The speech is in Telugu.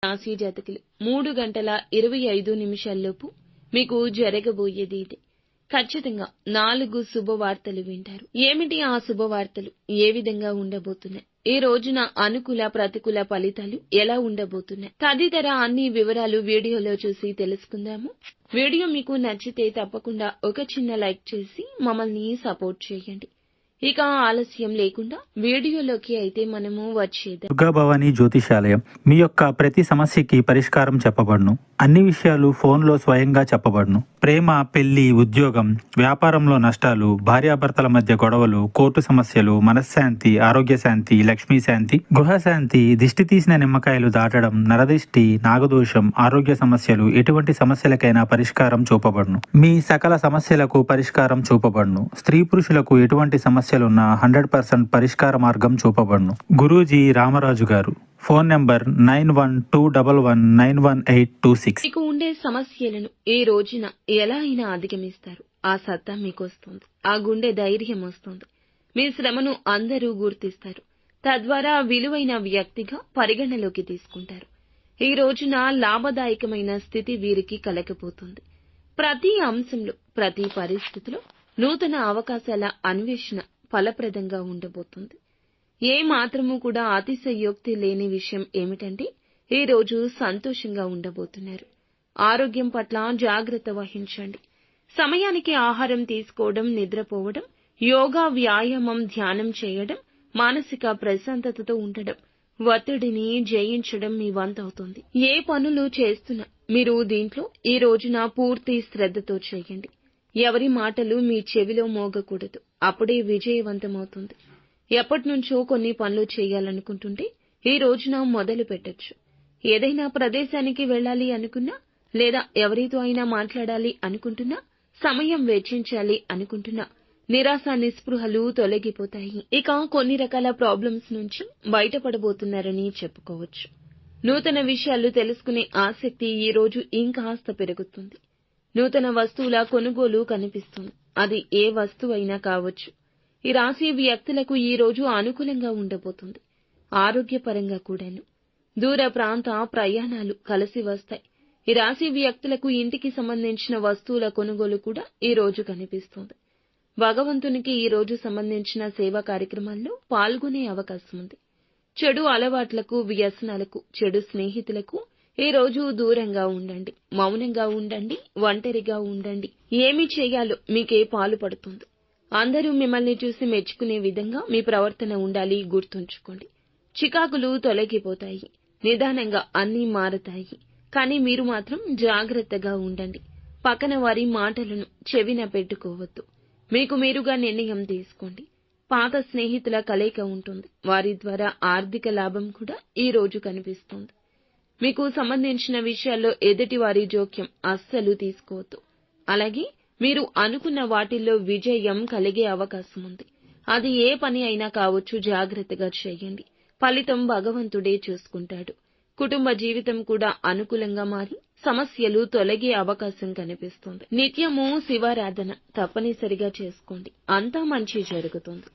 రాశి జాతకులు 3 గంటల 25 నిమిషాల్లోపు మీకు జరగబోయేది ఇదే. ఖచ్చితంగా 4 శుభవార్తలు వింటారు. ఏమిటి ఆ శుభవార్తలు? ఏ విధంగా ఉండబోతున్నాయి? ఈ రోజున అనుకూల ప్రతికూల ఫలితాలు ఎలా ఉండబోతున్నాయి? తదితర అన్ని వివరాలు వీడియోలో చూసి తెలుసుకుందాము. వీడియో మీకు నచ్చితే తప్పకుండా ఒక చిన్న లైక్ చేసి మమ్మల్ని సపోర్ట్ చేయండి. ఇక ఆలస్యం లేకుండా వీడియోలోకి అయితే మనము వచ్చేద్దాం. దుర్గా భవానీ జ్యోతిషాలయం మీ యొక్క ప్రతి సమస్యకి పరిష్కారం చెప్పబడును. అన్ని విషయాలు ఫోన్లో స్వయంగా చెప్పబడును. ప్రేమ, పెళ్లి, ఉద్యోగం, వ్యాపారంలో నష్టాలు, భార్యాభర్తల మధ్య గొడవలు, కోర్టు సమస్యలు, మనశ్శాంతి, ఆరోగ్య శాంతి, లక్ష్మీ శాంతి, గృహశాంతి, దిష్టి తీసిన నిమ్మకాయలు దాటడం, నరదిష్టి, నాగదోషం, ఆరోగ్య సమస్యలు, ఎటువంటి సమస్యలకైనా పరిష్కారం చూపబడును. మీ సకల సమస్యలకు పరిష్కారం చూపబడును. స్త్రీ పురుషులకు ఎటువంటి సమస్యలున్నా 100% పరిష్కార మార్గం చూపబడును. గురూజీ రామరాజు గారు. Phone number 9121191826. మీకు ఉండే సమస్యలను ఈ రోజున ఎలా అయినా అధిగమిస్తారు. ఆ సత్తా మీకు వస్తుంది. ఆ గుండె ధైర్యం వస్తుంది. మీ శ్రమను అందరూ గుర్తిస్తారు. తద్వారా విలువైన వ్యక్తిగా పరిగణలోకి తీసుకుంటారు. ఈ రోజున లాభదాయకమైన స్థితి వీరికి కలగబోతుంది. ప్రతి అంశంలో, ప్రతి పరిస్థితిలో నూతన అవకాశాల అన్వేషణ ఫలప్రదంగా ఉండబోతుంది. ఏ మాత్రము కూడా అతిశయోక్తి లేని విషయం ఏమిటంటే ఈ రోజు సంతోషంగా ఉండబోతున్నారు. ఆరోగ్యం పట్ల జాగ్రత్త వహించండి. సమయానికి ఆహారం తీసుకోవడం, నిద్రపోవడం, యోగా, వ్యాయామం, ధ్యానం చేయడం, మానసిక ప్రశాంతతతో ఉండడం, ఒత్తిడిని జయించడం మీ వంతవుతుంది. ఏ పనులు చేస్తున్నా మీరు దీంట్లో ఈ రోజున పూర్తి శ్రద్ధతో చేయండి. ఎవరి మాటలు మీ చెవిలో మోగకూడదు. అప్పుడే విజయవంతమవుతుంది. ఎప్పటినుంచో కొన్ని పనులు చేయాలనుకుంటుంటే ఈ రోజున మొదలు పెట్టొచ్చు. ఏదైనా ప్రదేశానికి వెళ్ళాలి అనుకున్నా, లేదా ఎవరితో అయినా మాట్లాడాలి అనుకుంటున్నా, సమయం వెచ్చించాలి అనుకుంటున్నా, నిరాశ నిస్పృహలు తొలగిపోతాయి. ఇక కొన్ని రకాల ప్రాబ్లమ్స్ నుంచి బయటపడబోతున్నారని చెప్పుకోవచ్చు. నూతన విషయాలు తెలుసుకునే ఆసక్తి ఈ రోజు ఇంకాస్త పెరుగుతుంది. నూతన వస్తువుల కొనుగోలు కనిపిస్తుంది. అది ఏ వస్తువైనా కావచ్చు. ఈ రాశి వ్యక్తులకు ఈ రోజు అనుకూలంగా ఉండబోతుంది. ఆరోగ్యపరంగా కూడాను. దూర ప్రాంత ప్రయాణాలు కలిసి వస్తాయి. ఈ రాశి వ్యక్తులకు ఇంటికి సంబంధించిన వస్తువుల కొనుగోలు కూడా ఈ రోజు కనిపిస్తుంది. భగవంతునికి ఈ రోజు సంబంధించిన సేవా కార్యక్రమాల్లో పాల్గొనే అవకాశం ఉంది. చెడు అలవాట్లకు, వ్యసనాలకు, చెడు స్నేహితులకు ఈ రోజు దూరంగా ఉండండి. మౌనంగా ఉండండి. ఒంటరిగా ఉండండి. ఏమి చేయాలో మీకే పాలు పడుతుంది. అందరూ మిమ్మల్ని చూసి మెచ్చుకునే విధంగా మీ ప్రవర్తన ఉండాలి. గుర్తుంచుకోండి. చికాకులు తొలగిపోతాయి. నిదానంగా అన్నీ మారతాయి. కానీ మీరు మాత్రం జాగ్రత్తగా ఉండండి. పక్కన వారి మాటలను చెవిన పెట్టుకోవద్దు. మీకు మీరుగా నిర్ణయం తీసుకోండి. పాత స్నేహితుల కలయిక ఉంటుంది. వారి ద్వారా ఆర్థిక లాభం కూడా ఈ రోజు కనిపిస్తుంది. మీకు సంబంధించిన విషయాల్లో ఎదుటి వారి జోక్యం అస్సలు తీసుకోవద్దు. అలాగే మీరు అనుకున్న వాటిల్లో విజయం కలిగే అవకాశం ఉంది. అది ఏ పని అయినా కావచ్చు. జాగ్రత్తగా చేయండి. ఫలితం భగవంతుడే చూసుకుంటాడు. కుటుంబ జీవితం కూడా అనుకూలంగా మారి సమస్యలు తొలగే అవకాశం కనిపిస్తుంది. నిత్యము శివారాధన తప్పనిసరిగా చేసుకోండి. అంతా మంచి జరుగుతుంది.